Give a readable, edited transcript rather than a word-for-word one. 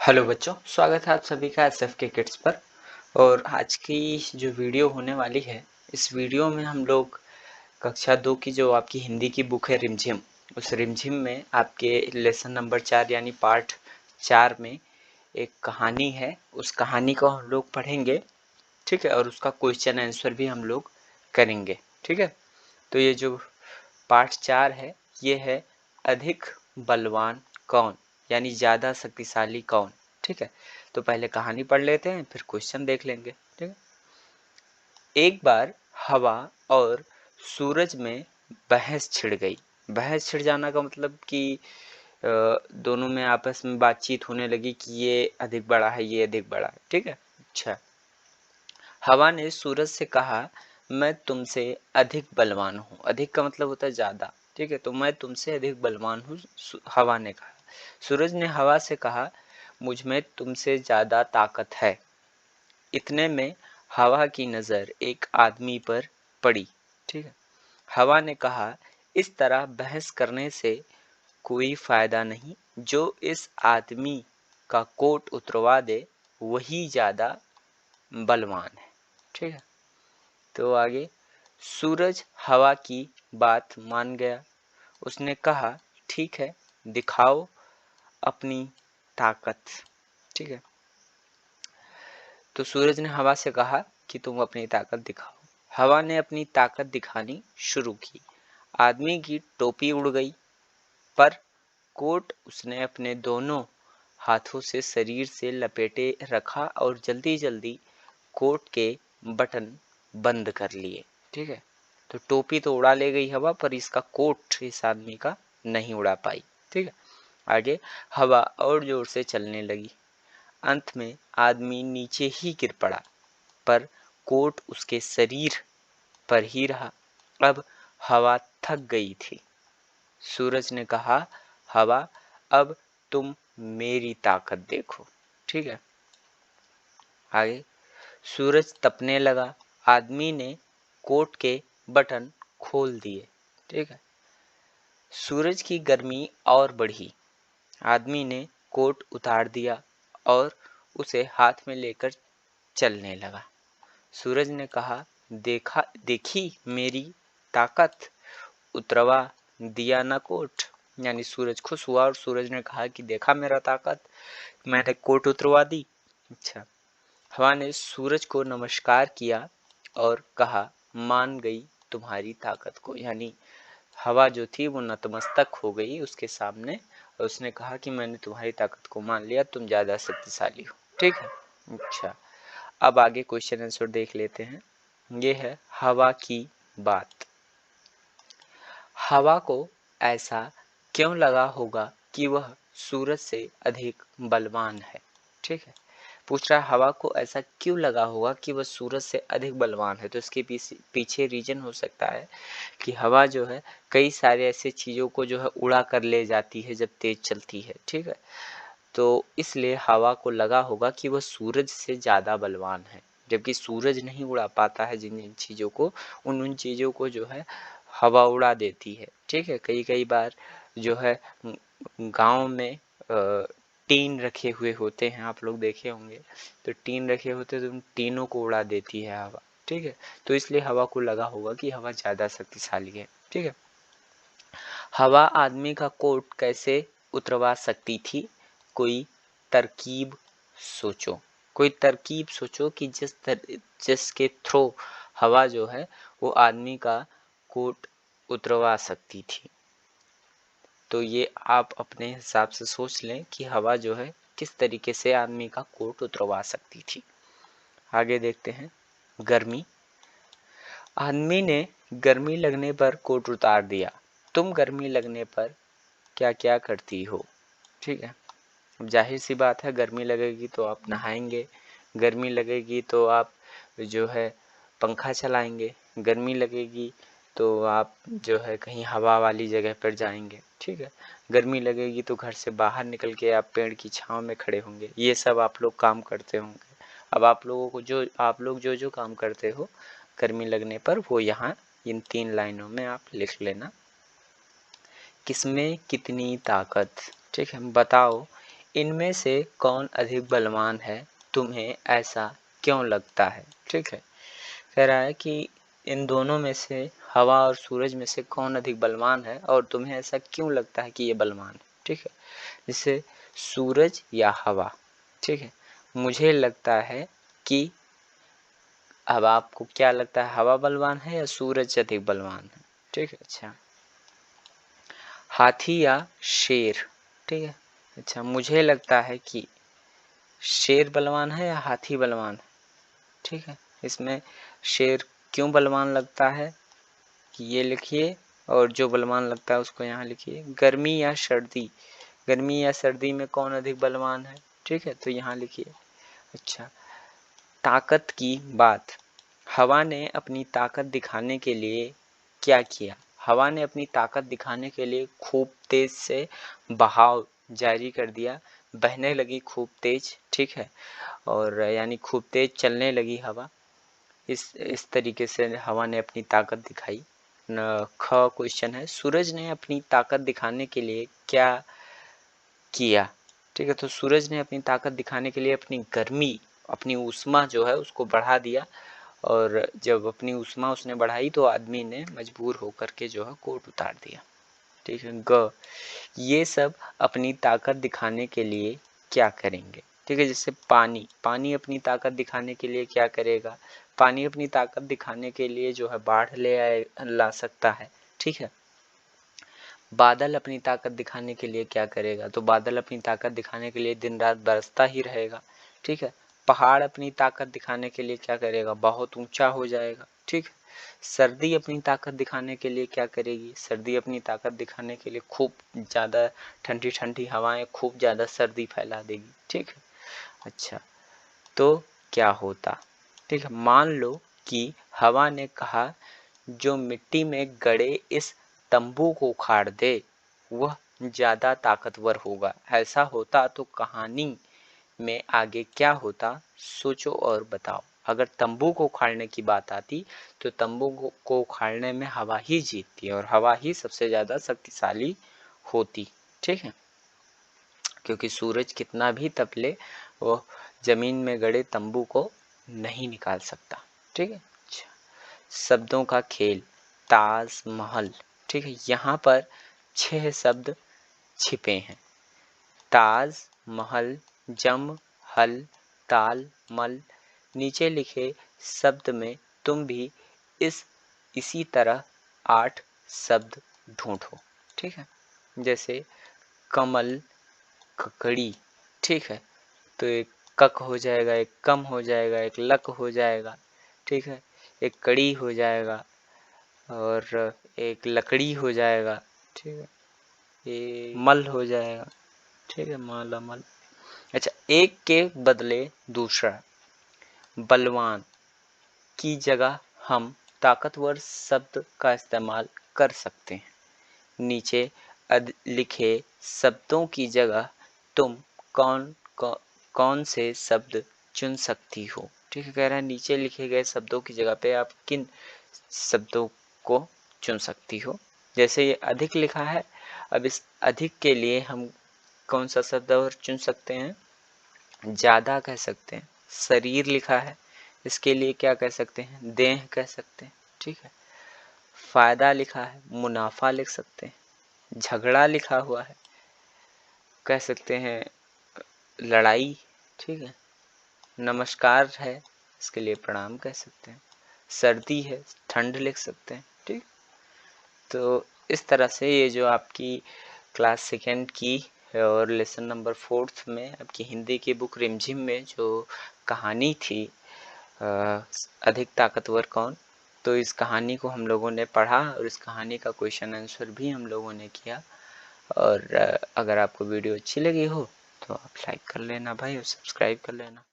Hello बच्चों, स्वागत है आप सभी का एसएफ के किड्स पर। और आज की जो वीडियो होने वाली है, इस वीडियो में हम लोग कक्षा 2 की जो आपकी हिंदी की बुक है रिमझिम, उस रिमझिम में आपके लेसन नंबर 4 यानी पार्ट 4 में एक कहानी है। उस कहानी को हम लोग पढ़ेंगे, ठीक है, और उसका क्वेश्चन आंसर भी हम लोग करेंगे, ठीक है। तो ये जो पार्ट 4 है, ये है अधिक बलवान कौन, यानी ज़्यादा शक्तिशाली कौन, ठीक है। तो पहले कहानी पढ़ लेते हैं, फिर क्वेश्चन देख लेंगे, ठीक है। एक बार हवा और सूरज में बहस छिड़ गई। बहस छिड़ जाना का मतलब कि दोनों में आपस में बातचीत होने लगी कि ये अधिक बड़ा है, ये अधिक बड़ा है, ठीक है। अच्छा, हवा ने सूरज से कहा, मैं तुमसे अधिक बलवान हूँ। अधिक का मतलब होता है ज़्यादा, ठीक है। तो मैं तुमसे अधिक बलवान हूँ, हवा ने कहा। सूरज ने हवा से कहा, मुझ में तुमसे ज़्यादा ताकत है। इतने में हवा की नज़र एक आदमी पर पड़ी, ठीक है। हवा ने कहा, इस तरह बहस करने से कोई फायदा नहीं। जो इस आदमी का कोट उतरवा दे वही ज़्यादा बलवान है, ठीक है। तो आगे, सूरज हवा की बात मान गया। उसने कहा, ठीक है, दिखाओ अपनी ताकत, ठीक है। तो सूरज ने हवा से कहा कि तुम अपनी ताकत दिखाओ। हवा ने अपनी ताकत दिखानी शुरू की। आदमी की टोपी उड़ गई, पर कोट उसने अपने दोनों हाथों से शरीर से लपेटे रखा और जल्दी जल्दी कोट के बटन बंद कर लिए, ठीक है। तो टोपी तो उड़ा ले गई हवा, पर इसका कोट इस आदमी का नहीं उड़ा पाई, ठीक है। आगे, हवा और जोर से चलने लगी। अंत में आदमी नीचे ही गिर पड़ा, पर कोट उसके शरीर पर ही रहा। अब हवा थक गई थी। सूरज ने कहा, हवा, अब तुम मेरी ताकत देखो, ठीक है। आगे, सूरज तपने लगा। आदमी ने कोट के बटन खोल दिए, ठीक है। सूरज की गर्मी और बढ़ी। आदमी ने कोट उतार दिया और उसे हाथ में लेकर चलने लगा। सूरज ने कहा, देखी मेरी ताकत, उतरवा दिया ना कोट। यानी सूरज खुश हुआ और सूरज ने कहा कि देखा मेरा ताकत, मैंने कोट उतरवा दी। अच्छा, हवा ने सूरज को नमस्कार किया और कहा, मान गई तुम्हारी ताकत को। यानी हवा जो थी वो नतमस्तक हो गई उसके सामने और उसने कहा कि मैंने तुम्हारी ताकत को मान लिया, तुम ज़्यादा शक्तिशाली हो, ठीक है। अच्छा, अब आगे क्वेश्चन आंसर देख लेते हैं। ये है हवा की बात। हवा को ऐसा क्यों लगा होगा कि वह सूरज से अधिक बलवान है, ठीक है। पूछ रहा है हवा को ऐसा क्यों लगा होगा कि वह सूरज से अधिक बलवान है। तो इसके पीछे रीजन हो सकता है कि हवा जो है कई सारे ऐसे चीज़ों को जो है उड़ा कर ले जाती है जब तेज चलती है, ठीक है। तो इसलिए हवा को लगा होगा कि वह सूरज से ज़्यादा बलवान है, जबकि सूरज नहीं उड़ा पाता है जिन जिन चीज़ों को, उन चीज़ों को जो है हवा उड़ा देती है, ठीक है। कई कई बार जो है गांव में टीन रखे हुए होते हैं, आप लोग देखे होंगे। तो टीन रखे होते हैं तो उन टीनों को उड़ा देती है हवा, ठीक है। तो इसलिए हवा को लगा होगा कि हवा ज़्यादा शक्तिशाली है, ठीक है। हवा आदमी का कोट कैसे उतरवा सकती थी? कोई तरकीब सोचो। कोई तरकीब सोचो कि जिसके थ्रू हवा जो है वो आदमी का कोट उतरवा सकती थी। तो ये आप अपने हिसाब से सोच लें कि हवा जो है किस तरीके से आदमी का कोट उतरवा सकती थी। आगे देखते हैं, गर्मी। आदमी ने गर्मी लगने पर कोट उतार दिया। तुम गर्मी लगने पर क्या क्या करती हो, ठीक है। अब जाहिर सी बात है, गर्मी लगेगी तो आप नहाएंगे, गर्मी लगेगी तो आप जो है पंखा चलाएंगे, गर्मी लगेगी तो आप जो है कहीं हवा वाली जगह पर जाएंगे, ठीक है। गर्मी लगेगी तो घर से बाहर निकल के आप पेड़ की छांव में खड़े होंगे। ये सब आप लोग काम करते होंगे। अब आप लोगों को आप लोग जो जो काम करते हो गर्मी लगने पर, वो यहाँ इन 3 लाइनों में आप लिख लेना। किसमें कितनी ताकत, ठीक है। बताओ इनमें से कौन अधिक बलवान है, तुम्हें ऐसा क्यों लगता है। ठीक है, कह रहा है कि इन दोनों में से, हवा और सूरज में से कौन अधिक बलवान है और तुम्हें ऐसा क्यों लगता है कि ये बलवान है। ठीक है, जैसे सूरज या हवा। ठीक है, मुझे लगता है कि, अब आपको क्या लगता है, हवा बलवान है या सूरज अधिक बलवान है। ठीक है, अच्छा, हाथी या शेर। ठीक है, अच्छा, मुझे लगता है कि शेर बलवान है या हाथी बलवान है। ठीक है, इसमें शेर क्यों बलवान लगता है ये लिखिए, और जो बलवान लगता है उसको यहाँ लिखिए। गर्मी या सर्दी, गर्मी या सर्दी में कौन अधिक बलवान है। ठीक है, तो यहाँ लिखिए। अच्छा, ताकत की बात, हवा ने अपनी ताकत दिखाने के लिए क्या किया। हवा ने अपनी ताकत दिखाने के लिए खूब तेज से बहाव जारी कर दिया, बहने लगी खूब तेज। ठीक है, और यानी खूब तेज चलने लगी हवा। इस तरीके से हवा ने अपनी ताकत दिखाई। ख क्वेश्चन है, सूरज ने अपनी ताकत दिखाने के लिए क्या किया। ठीक है, तो सूरज ने अपनी ताकत दिखाने के लिए अपनी गर्मी, अपनी ऊष्मा जो है उसको बढ़ा दिया, और जब अपनी ऊष्मा उसने बढ़ाई तो आदमी ने मजबूर होकर के जो है कोट उतार दिया। ठीक है, ग, ये सब अपनी ताकत दिखाने के लिए क्या करेंगे। ठीक है, जैसे पानी, पानी अपनी ताकत दिखाने के लिए क्या करेगा। पानी अपनी ताकत दिखाने के लिए जो है बाढ़ ला सकता है। ठीक है, बादल अपनी ताकत दिखाने के लिए क्या करेगा, तो बादल अपनी ताकत दिखाने के लिए दिन रात बरसता ही रहेगा। ठीक है, पहाड़ अपनी ताकत दिखाने के लिए क्या करेगा, बहुत ऊंचा हो जाएगा। ठीक है, सर्दी अपनी ताकत दिखाने के लिए क्या करेगी, सर्दी अपनी ताकत दिखाने के लिए खूब ज़्यादा ठंडी ठंडी हवाएं, खूब ज़्यादा सर्दी फैला देगी। ठीक है, अच्छा, तो क्या होता। ठीक है, मान लो कि हवा ने कहा जो मिट्टी में गड़े इस तंबू को उखाड़ दे वह ज़्यादा ताकतवर होगा। ऐसा होता तो कहानी में आगे क्या होता, सोचो और बताओ। अगर तंबू को उखाड़ने की बात आती तो तंबू को उखाड़ने में हवा ही जीतती और हवा ही सबसे ज़्यादा शक्तिशाली होती। ठीक है, क्योंकि सूरज कितना भी तपले वो जमीन में गड़े तंबू को नहीं निकाल सकता। ठीक है, अच्छा, शब्दों का खेल, ताजमहल। ठीक है, यहाँ पर 6 शब्द छिपे हैं। ताज, महल, जम, हल, ताल, मल। नीचे लिखे शब्द में तुम भी इसी तरह 8 शब्द ढूंढो। ठीक है, जैसे कमल, ककड़ी। ठीक है, तो एक कक हो जाएगा, एक कम हो जाएगा, एक लक हो जाएगा। ठीक है, एक कड़ी हो जाएगा और एक लकड़ी हो जाएगा। ठीक है, ये मल हो जाएगा। ठीक है, माला मल। अच्छा, एक के बदले दूसरा, बलवान की जगह हम ताकतवर शब्द का इस्तेमाल कर सकते हैं। नीचे लिखे शब्दों की जगह तुम कौन से शब्द चुन सकती हो। ठीक है, कह रहा है नीचे लिखे गए शब्दों की जगह पे आप किन शब्दों को चुन सकती हो। जैसे ये अधिक लिखा है, अब इस अधिक के लिए हम कौन सा शब्द और चुन सकते हैं, ज़्यादा कह सकते हैं। शरीर लिखा है, इसके लिए क्या कह सकते हैं, देह कह सकते हैं। ठीक है, फायदा लिखा है, मुनाफा लिख सकते हैं। झगड़ा लिखा हुआ है, कह सकते हैं लड़ाई। ठीक है, नमस्कार है, इसके लिए प्रणाम कह सकते हैं। सर्दी है, ठंड लिख सकते हैं। ठीक, तो इस तरह से ये जो आपकी क्लास सेकेंड की और लेसन नंबर 4th में आपकी हिंदी की बुक रिमझिम में जो कहानी थी अधिक ताकतवर कौन, तो इस कहानी को हम लोगों ने पढ़ा और इस कहानी का क्वेश्चन आंसर भी हम लोगों ने किया। और अगर आपको वीडियो अच्छी लगी हो तो आप लाइक कर लेना भाई और सब्सक्राइब कर लेना।